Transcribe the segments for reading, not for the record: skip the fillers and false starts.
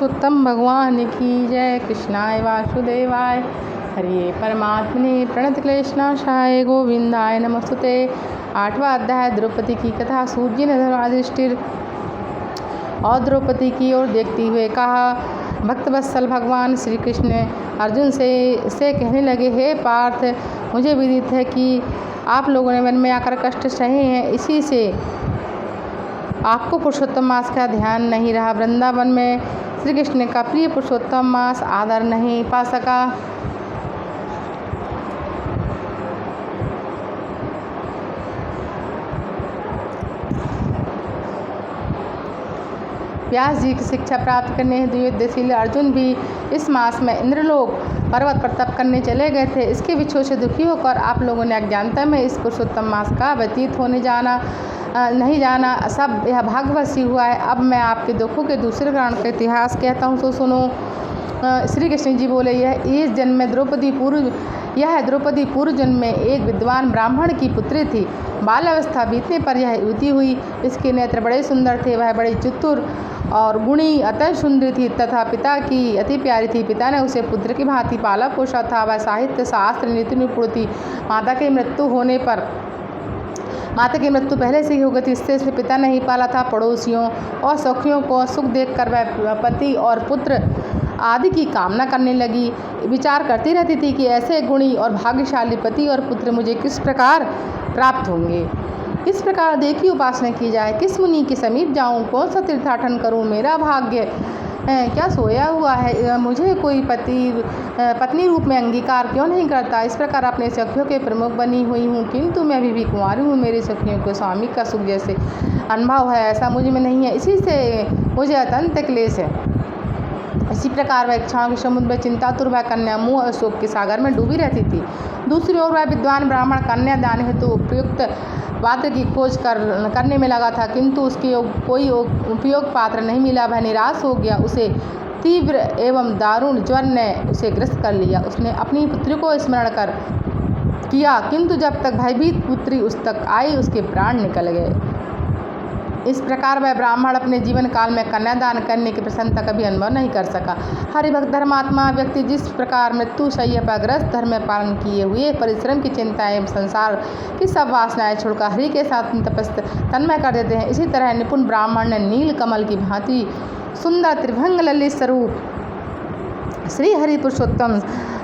पुरुषोत्तम भगवान की जय। कृष्णाय वासुदेवाय हरे परमात्मने प्रणतक्लेशनाशाय गोविंदाय नमस्तुते। 8वां अध्याय द्रौपदी की कथा। सूर्य ने धर्माधिष्ठिर और द्रौपदी की ओर देखते हुए कहा, भक्तवत्सल भगवान श्री कृष्ण अर्जुन से कहने लगे, हे पार्थ, मुझे विदित है कि आप लोगों ने वन में आकर कष्ट सहे हैं, इसी से आपको पुरुषोत्तम मास का ध्यान नहीं रहा। वृंदावन में श्री कृष्ण का प्रिय पुरुषोत्तम मास आदर नहीं पा सका। व्यास जी की शिक्षा प्राप्त करने हेतु युद्धशील अर्जुन भी इस मास में इंद्रलोक पर्वत पर तप करने चले गए थे। इसके विक्षोभ से दुखी होकर आप लोगों ने अज्ञानता में इस पुरुषोत्तम मास का व्यतीत होने नहीं जाना। सब यह भाग्यवश हुआ है। अब मैं आपके दुखों के दूसरे कारण का इतिहास कहता हूँ, तो सुनो। श्री कृष्ण जी बोले, यह द्रौपदी पूर्व जन्म में एक विद्वान ब्राह्मण की पुत्री थी। बाल्यावस्था बीतने पर यह युवती हुई। इसके नेत्र बड़े सुंदर थे, वह बड़ी चतुर और गुणी अत्यंत सुंदरी थी तथा पिता की अति प्यारी थी। पिता ने उसे पुत्र की भांति पाला पोषा था। वह साहित्य शास्त्र नीति निपुण थी। माता की मृत्यु पहले से ही हो गई थी, इससे पिता नहीं पाला था। पड़ोसियों और सखियों को सुख देखकर वह पति और पुत्र आदि की कामना करने लगी। विचार करती रहती थी कि ऐसे गुणी और भाग्यशाली पति और पुत्र मुझे किस प्रकार प्राप्त होंगे। इस प्रकार देखी उपासना की जाए, किस मुनि के समीप जाऊं, कौन सा तीर्थाटन करूं, मेरा भाग्य क्या सोया हुआ है, मुझे कोई पत्नी रूप में अंगीकार क्यों नहीं करता। इस प्रकार अपने सखियों के प्रमुख बनी हुई हूँ, किंतु मैं अभी भी कुंवारी हूँ। मेरी सखियों को स्वामी का सुख जैसे अनुभव है, ऐसा मुझ में नहीं है, इसी से मुझे अत्यंत क्लेश है। इसी प्रकार वह इच्छाओं के समुद्र में चिंतातुर वह कन्या मोह और शोक के सागर में डूबी रहती थी। दूसरी ओर वह विद्वान ब्राह्मण कन्या दान हेतु उपयुक्त पात्र की खोज करने में लगा था, किंतु उसके कोई उपयोग पात्र नहीं मिला। वह निराश हो गया। उसे तीव्र एवं दारुण ज्वर ने उसे ग्रस्त कर लिया। उसने अपनी पुत्री को स्मरण किया, किंतु जब तक भयभीत पुत्री उस तक आई, उसके प्राण निकल गए। इस प्रकार वह ब्राह्मण अपने जीवन काल में कन्यादान करने की प्रसन्नता कभी अनुभव नहीं कर सका। हरिभक्त धर्मात्मा व्यक्ति जिस प्रकार मृत्यु शैया पर ग्रस्त धर्म पालन किए हुए परिश्रम की चिंता एवं संसार की सब वासनाएं छोड़कर हरि के साथ तन्मय कर देते हैं, इसी तरह निपुण ब्राह्मण ने नील कमल की भांति सुंदर त्रिभंग ललित स्वरूप श्री हरि पुरुषोत्तम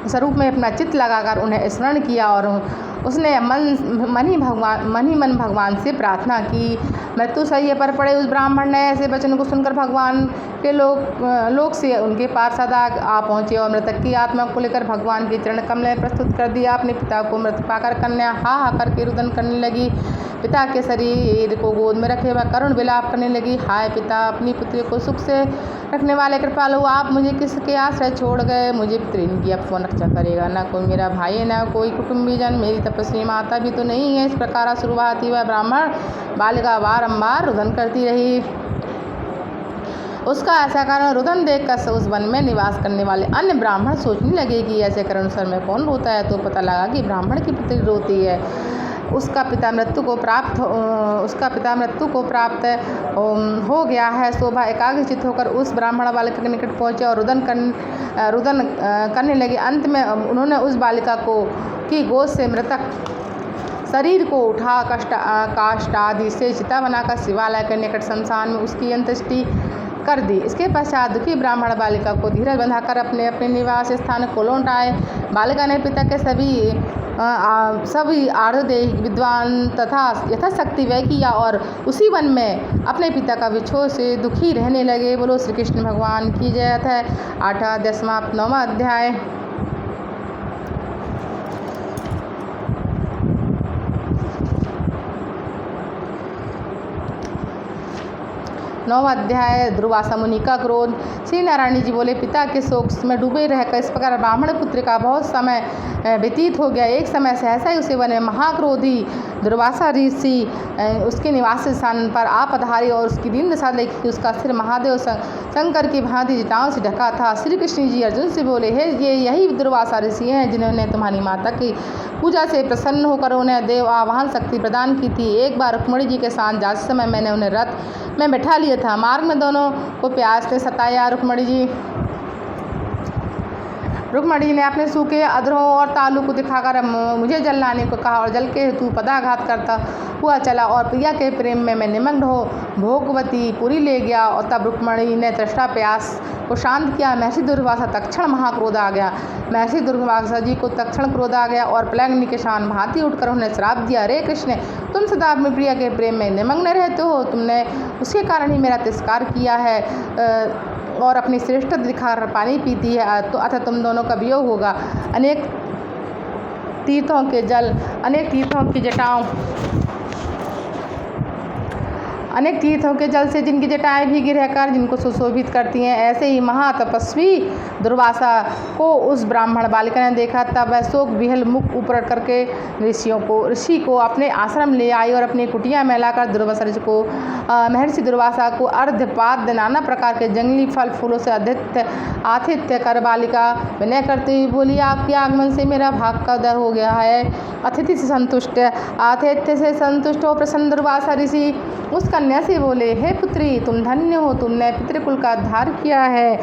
स्वरूप में अपना चित्त लगाकर उन्हें स्मरण किया और उसने मन ही मन भगवान से प्रार्थना की। मृत्यु शैया पर पड़े उस ब्राह्मण ने ऐसे वचन को सुनकर भगवान के लोक से उनके पास सदा आ पहुँचे और मृतक की आत्मा को लेकर भगवान के चरण कमल में प्रस्तुत कर दिया। अपने पिता को मृत पाकर कन्या हा करके रुदन करने लगी। पिता के शरीर को गोद में रखे वह करुण विलाप करने लगी। हाय पिता, अपनी पुत्री को सुख से रखने वाले कृपालु, आप मुझे किसके आश्रय छोड़ गए। मुझे पुत्री की अब कौन रक्षा करेगा, न कोई मेरा भाई, न कोई कुटुंबीजन, मेरी तपस्वी माता भी तो नहीं है। इस प्रकार शुरुआती वह ब्राह्मण बालिका बारंबार रुदन करती रही। उसका ऐसा कारण रुदन देखकर उस वन में निवास करने वाले अन्य ब्राह्मण सोचने लगे कि ऐसे करुण स्वर में कौन रोता है। तो पता लगा कि ब्राह्मण की पुत्री रोती है। उसका पिता मृत्यु को प्राप्त हो गया है। शोभा एकाग्रचित होकर उस ब्राह्मण बालिका के निकट पहुँचे और रुदन करने लगे। अंत में उन्होंने उस बालिका की गोद से मृतक शरीर को उठा काष्ठ आदि से चिता बनाकर शिवालय के निकट शमशान में उसकी अंत्येष्टि कर दी। इसके पश्चात दुखी ब्राह्मण बालिका को धीरज बंधाकर अपने निवास स्थान को लौट आए। बालिका ने पिता के सभी आर्धदेह विद्वान तथा यथाशक्ति व्यय किया और उसी वन में अपने पिता का विछोह से दुखी रहने लगे। बोलो श्री कृष्ण भगवान की जय। है 8वां 10वां 9वां अध्याय। 9वां अध्याय। दुर्वासा मुनि का क्रोध। श्री नारायण जी बोले, पिता के शोक में डूबे रहकर इस प्रकार ब्राह्मण पुत्र का बहुत समय व्यतीत हो गया। एक समय सहसा ही उसे बने महाक्रोधी दुर्वासा ऋषि उसके निवास स्थान पर आ पधारे और उसकी दीन दशा देखी कि उसका सिर महादेव शंकर की भांति जटाओं से ढका था। श्री कृष्ण जी अर्जुन से बोले, हे ये यही दुर्वासा ऋषि हैं जिन्होंने तुम्हारी माता की पूजा से प्रसन्न होकर उन्हें देव आवाहन शक्ति प्रदान की थी। एक बार रुक्मिणी जी के साथ जाते समय मैंने उन्हें रथ में बैठा लिया था। मार्ग में दोनों को प्यास ने सताया। रुक्मिणी जी ने अपने सूखे अधरों और तालू को दिखाकर मुझे जल लाने को कहा और जल के हेतु पदाघात करता हुआ चला और प्रिया के प्रेम में मैं निमग्न हो भोगवती पुरी ले गया। और तब रुक्मिणी ने तृष्णा प्यास को शांत किया। महर्षि दुर्वासा तत्क्षण महाक्रोध आ गया। महर्षि दुर्वासा जी को तत्क्षण क्रोध आ गया और प्लैंग के शान भांति उठकर उन्हें श्राप दिया, अरे कृष्ण, तुम सदा अपनी प्रिया के प्रेम में निमग्न रहते हो। तुमने उसके कारण ही मेरा तिरस्कार किया है और अपनी श्रेष्ठ दिखाकर पानी पीती है, तो अतः तुम दोनों का वियोग होगा। अनेक तीर्थों के जल से जिनकी जटाएं भीगी रहकर जिनको सुशोभित करती हैं, ऐसे ही महातपस्वी दुर्वासा को उस ब्राह्मण बालिका ने देखा। तब वह शोक विहल मुख ऊपर करके ऋषि को अपने आश्रम ले आई और अपनी कुटिया में लाकर महर्षि दुर्वासा को अर्घ्यपाद्य नाना प्रकार के जंगली फल फूलों से आतिथ्य कर बालिका विनय करते हुए बोली, आपके आगमन से मेरा भाग का उदय हो गया है। आतिथ्य से संतुष्ट हो प्रसन्न दुर्वासा ऋषि उस कन्या से बोले, हे पुत्री, तुम धन्य हो, तुमने पितृकुल का उद्धार किया है।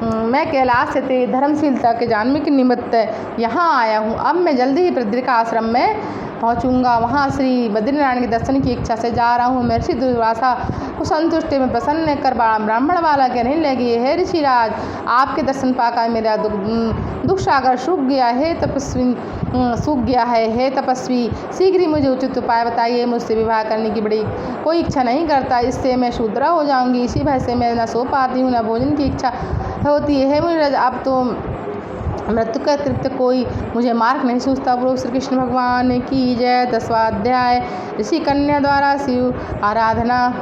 मैं कैलाश से तेरी धर्मशीलता के जानने के निमित्त यहाँ आया हूँ। अब मैं जल्दी ही बद्रिका आश्रम में पहुँचूंगा। वहाँ श्री बद्रीनारायण के दर्शन की इच्छा से जा रहा हूँ। महर्षि दुर्वासा को संतुष्टि में प्रसन्न कर ब्राह्मण वाला कहने लगी, हे ऋषिराज, आपके दर्शन पाकर मेरा दुख सागर सूख गया है। हे तपस्वी, शीघ्र ही मुझे उचित उपाय बताइए। मुझसे विवाह करने की बड़ी कोई इच्छा नहीं करता, इससे मैं शूद्रा हो जाऊंगी। इसी भय से मैं न सो पाती हूँ, न भोजन की इच्छा होती है। हे मुनिराज, अब तो मृत्यु का अतिरिक्त कोई मुझे मार्ग नहीं सूझता। बोलो श्री कृष्ण भगवान की जय। 10वां अध्याय ऋषि कन्या द्वारा शिव आराधना।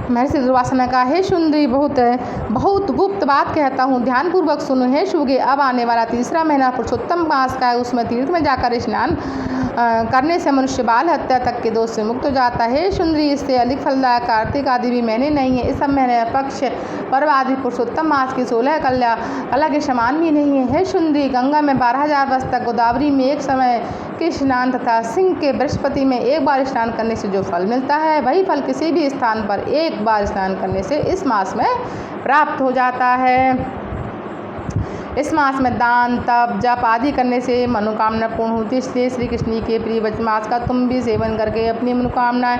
महर्षि दुर्वासा ने कहा, हे सुंदरी, बहुत गुप्त बात कहता हूँ, ध्यानपूर्वक सुनो। हे शुगे, अब आने वाला 3रा महीना पुरुषोत्तम मास का है। उसमें तीर्थ में जाकर स्नान करने से मनुष्य बाल हत्या तक के दोष से मुक्त हो जाता है। हे सुंदरी, इससे अधिक फलदायक कार्तिक आदि भी महीने नहीं है। इस सब महीने पक्ष पर्व आदि पुरुषोत्तम मास की 16 कला के समान भी नहीं है। हे सुंदरी, गंगा में 12,000 वर्ष तक, गोदावरी में एक समय के स्नान तथा सिंह के बृहस्पति में एक बार स्नान करने से जो फल मिलता है, वही फल किसी भी स्थान पर एक बार स्नान करने से इस मास में प्राप्त हो जाता है। इस मास में दान तप जप आदि करने से मनोकामना पूर्ण होती है। इसलिए श्री कृष्ण के प्रिय वचन मास का तुम भी सेवन करके अपनी मनोकामनाएं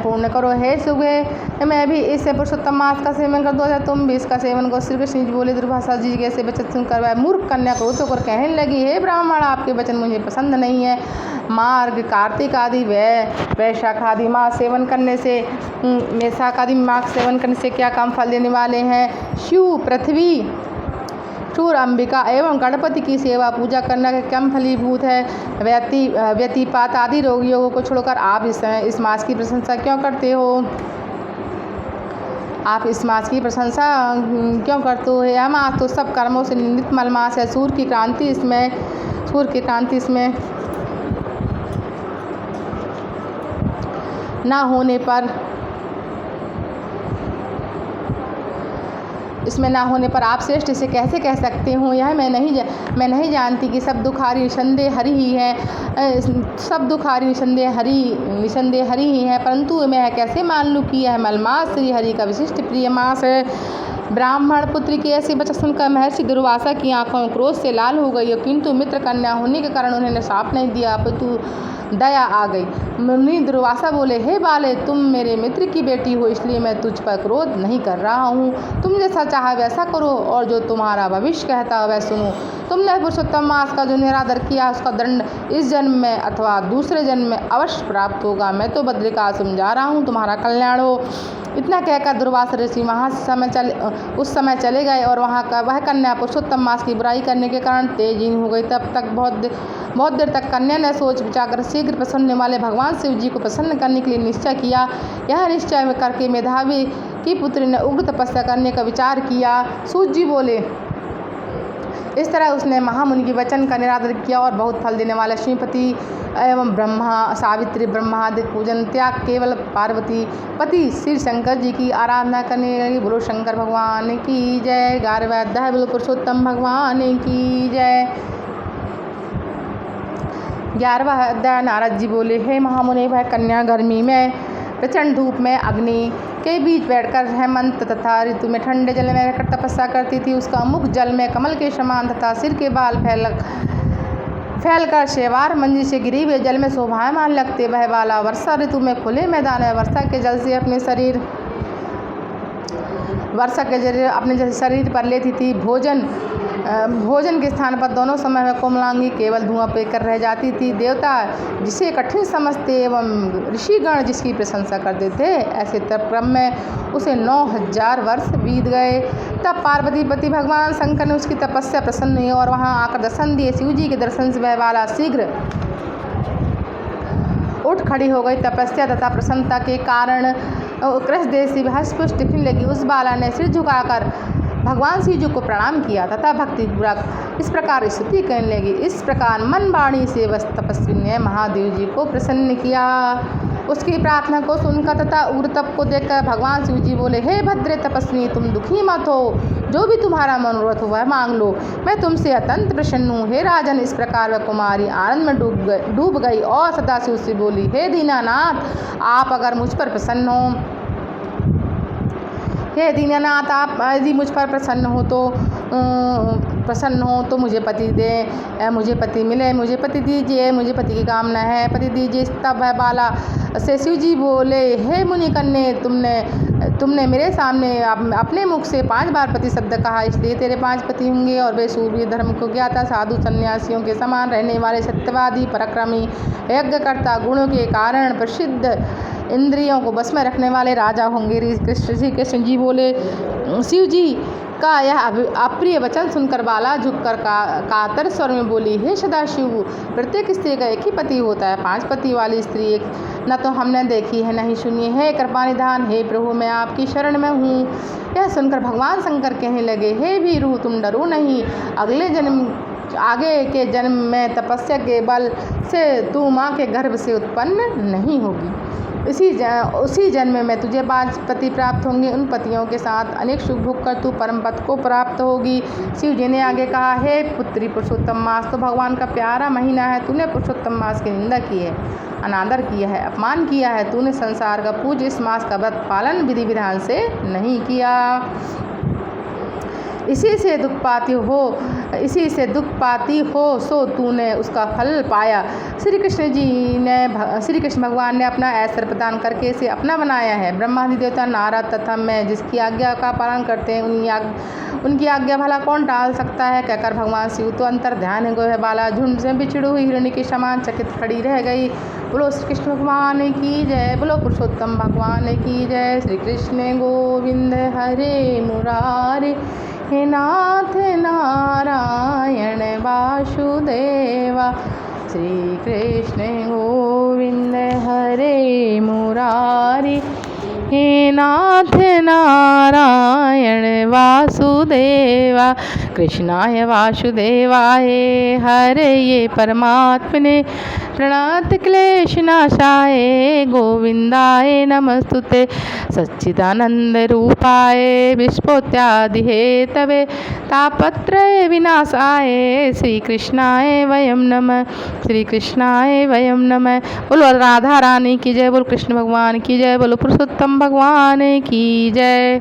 पूर्ण करो। हे सुगे, मैं भी इस पुरुषोत्तम मास का सेवन कर दो, तुम भी इसका सेवन करो। श्री कृष्ण जी बोले, दुर्वासा जी कैसे वचन सुनकर वह मूर्ख कन्या क्रोध होकर कहने लगी, हे ब्राह्मण, आपके वचन मुझे पसंद नहीं है। मार्ग कार्तिक आदि वैशाख आदि मास सेवन करने से वैशाख आदि मास सेवन करने से क्या काम फल देने वाले हैं। शिव, पृथ्वी, सूर्य, अंबिका एवं गणपति की सेवा पूजा करना कम फलीभूत है। व्यतिपात आदि रोगियों को छोड़कर आप इस मास की प्रशंसा क्यों करते हो। आप इस मास की प्रशंसा क्यों करते हो। यह मास तो सब कर्मों से निंदित मल मास है। सूर्य की क्रांति इसमें ना होने पर आप श्रेष्ठ इसे कैसे कह सकते हो। यह मैं नहीं जानती कि सब दुखारी निसंदेह हरि ही है। सब दुखारी निसंदेह हरि ही है, परंतु मैं कैसे मान लूँ कि यह मलमास श्री हरि का विशिष्ट प्रिय मास है। ब्राह्मण पुत्र की ऐसी वचन सुनकर महर्षि दुर्वासा की आंखों क्रोध से लाल हो गई, किंतु मित्र कन्या होने के कारण उन्होंने साफ नहीं दिया, अपितु दया आ गई। मुनि दुर्वासा बोले, हे बाले, तुम मेरे मित्र की बेटी हो, इसलिए मैं तुझ पर क्रोध नहीं कर रहा हूँ। तुम जैसा चाहे वैसा करो और जो तुम्हारा भविष्य कहता है वह सुनो। तुमने पुरुषोत्तम मास का जो निरादर किया उसका दंड इस जन्म में अथवा दूसरे जन्म में अवश्य प्राप्त होगा। मैं तो बद्रिका आश्रम जा रहा हूँ, तुम्हारा कल्याण हो। इतना कहकर दुर्वासा ऋषि वहाँ उस समय चले गए और वहाँ का वह कन्या पुरुषोत्तम मास की बुराई करने के कारण तेजहीन हो गई। तब तक बहुत देर तक कन्या ने सोच विचार कर शीघ्र प्रसन्न वाले भगवान शिव जी को प्रसन्न करने के लिए निश्चय किया। यह निश्चय करके मेधावी की पुत्री ने उग्र तपस्या करने का विचार किया। सूत जी बोले, इस तरह उसने महामुनि के वचन का निरादर किया और बहुत फल देने वाला श्रीपति एवं ब्रह्मा सावित्री ब्रह्मादि पूजन त्याग केवल पार्वती पति श्री शंकर जी की आराधना करने लगी। बोलो शंकर भगवान की जय। 11वां अध्याय बोलो पुरुषोत्तम भगवान की जय। 11वां अध्याय नारद जी बोले, हे महामुनि, वह कन्या गर्मी में प्रचंड धूप में अग्नि के बीच बैठकर हेमंत तथा ऋतु में ठंडे जल में रहकर तपस्या करती थी। उसका मुख जल में कमल के समान तथा सिर के बाल फैलकर शेवार मंजी से गिरी हुए जल में शोभायमान लगते। वह बाला वर्षा ऋतु में खुले मैदान में वर्षा के जल से अपने शरीर पर लेती थी। भोजन के स्थान पर दोनों समय में कोमलांगी केवल धुआं पीकर रह जाती थी। देवता जिसे कठिन समझते एवं ऋषिगण जिसकी प्रशंसा करते थे, ऐसे क्रम में उसे 9000 वर्ष बीत गए। तब पार्वती पति भगवान शंकर ने उसकी तपस्या प्रसन्न हुई और वहां आकर दर्शन दिए। शिव जी के दर्शन से वह बाला शीघ्र उठ खड़ी हो गई। तपस्या तथा प्रसन्नता के कारण कृष्ण देशी हंस पुष्ट दिखने लगी। उस बाला ने सिर झुकाकर भगवान शिव जी को प्रणाम किया तथा भक्तिपूर्वक इस प्रकार स्तुति करने लगी। इस प्रकार मन वाणी से वह तपस्वी ने महादेव जी को प्रसन्न किया। उसकी प्रार्थना को सुनकर तथा उग्र तप को देखकर भगवान शिव जी बोले, हे भद्रे तपस्वी, तुम दुखी मत हो। जो भी तुम्हारा मनोरथ हो वह मांग लो, मैं तुमसे अत्यंत प्रसन्न हूँ। हे राजन, इस प्रकार वह कुमारी आनंद में डूब गई और सदाशिव से बोली, हे दीनानाथ, आप अगर मुझ पर प्रसन्न हो, हे दीनानाथ, आप यदि मुझ पर प्रसन्न हो तो मुझे पति दे, मुझे पति मिले, मुझे पति दीजिए, मुझे पति की कामना है, पति दीजिए। तब वह बाला से शिव जी बोले, हे मुनि कन्ये, तुमने मेरे सामने अपने मुख से 5 बार पति शब्द कहा, इसलिए तेरे 5 पति होंगे। और वे सूर्य धर्म को ज्ञाता साधु सन्यासियों के समान रहने वाले सत्यवादी पराक्रमी यज्ञकर्ता गुणों के कारण प्रसिद्ध इंद्रियों को बस में रखने वाले राजा होंगे। श्री कृष्ण जी बोले, शिव जी का यह अप्रिय वचन सुनकर बाला झुककर कातर स्वर में बोली, हे सदाशिव, प्रत्येक स्त्री का एक ही पति होता है, 5 पति वाली स्त्री एक न तो हमने देखी है न ही सुनी है। कृपानिधान, हे प्रभु, मैं आपकी शरण में हूँ। यह सुनकर भगवान शंकर कहने लगे, हे वीरू, तुम डरो नहीं। आगे के जन्म में तपस्या के बल से तू माँ के गर्भ से उत्पन्न नहीं होगी। उसी जन्म में तुझे 5 पति प्राप्त होंगे। उन पतियों के साथ अनेक सुख भोग कर तू परम पद को प्राप्त होगी। शिव जी ने आगे कहा, हे पुत्री, पुरुषोत्तम मास तो भगवान का प्यारा महीना है। तूने पुरुषोत्तम मास की निंदा की है, अनादर किया है, अपमान किया है। तूने संसार का पूज्य इस मास का व्रत पालन विधि विधान से नहीं किया। इसी से दुख पाती हो सो तूने उसका फल पाया। श्री कृष्ण भगवान ने अपना ऐश्वर्य प्रदान करके इसे अपना बनाया है। ब्रह्मादि देवता नारद तथा मैं जिसकी आज्ञा का पालन करते हैं, उनकी आज्ञा भला कौन टाल सकता है। कहकर भगवान शिव तो अंतर ध्यान है बाला झुंड से बिछड़ी हुई हिरणी के समान चकित खड़ी रह गई। बोलो श्री कृष्ण भगवान की जय। बोलो पुरुषोत्तम भगवान की जय। श्री कृष्ण गोविंद हरे मुरारे, हे नाथ नारायण वासुदेवा। श्री कृष्ण गोविंद हरे मुरारी, हे नाथ नारायण वासुदेवा। कृष्णाय वासुदेवाय हरे ये परमात्मने प्रणत क्लेश नाशाय गोविंदाय नमस्तुते। सच्चिदानंद रूपाय विस्फोत्यादि हेतवे तापत्रय विनाशाय श्री कृष्णाय वयम नमः। श्री कृष्णाय वयम नमः। बोलो राधा रानी की जय। बोलो कृष्ण भगवान की जय। बोलो पुरुषोत्तम भगवान की जय।